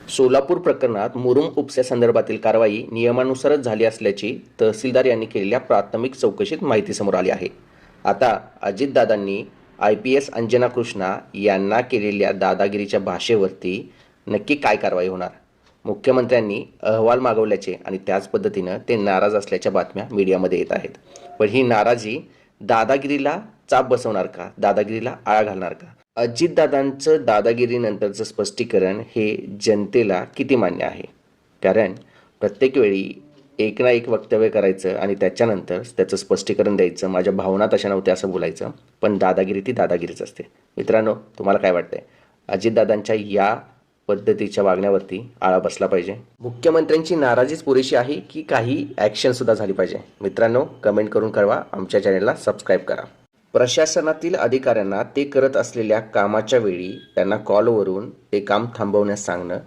सोलापूर प्रकरणात मुरुम उपस्यासंदर्भातील कारवाई नियमानुसारच झाली असल्याची तहसीलदार यांनी केलेल्या प्राथमिक चौकशीत माहिती समोर आली आहे. आता अजितदादांनी IPS अंजना कृष्णा यांना केलेल्या दादागिरीच्या भाषेवरती नक्की काय कारवाई होणार? मुख्यमंत्र्यांनी अहवाल मागवल्याचे आणि त्याच पद्धतीनं ते नाराज असल्याच्या बातम्या मीडियामध्ये येत आहेत. पण ही नाराजी दादागिरीला चाप बसवणार का? दादागिरीला आळा घालणार का? अजितदादांचं दादागिरीनंतरचं स्पष्टीकरण हे जनतेला किती मान्य आहे? कारण प्रत्येक वेळी एक ना एक वक्तव्य करायचं आणि त्याच्यानंतर त्याचं स्पष्टीकरण द्यायचं, माझ्या भावना तशा नव्हत्या असं बोलायचं, पण दादागिरी ती दादागिरीच असते. मित्रांनो, तुम्हाला काय वाटतंय? अजितदादांच्या या पद्धतीच्या वागण्यावरती आळा बसला पाहिजे? मुख्यमंत्र्यांची नाराजीच पुरेशी आहे की काही ॲक्शनसुद्धा झाली पाहिजे? मित्रांनो, कमेंट करून कळवा. आमच्या चॅनेलला सबस्क्राईब करा. प्रशासनातील अधिकाऱ्यांना ते करत असलेल्या कामाच्या वेळी त्यांना कॉलवरून ते काम थांबवण्यास सांगणं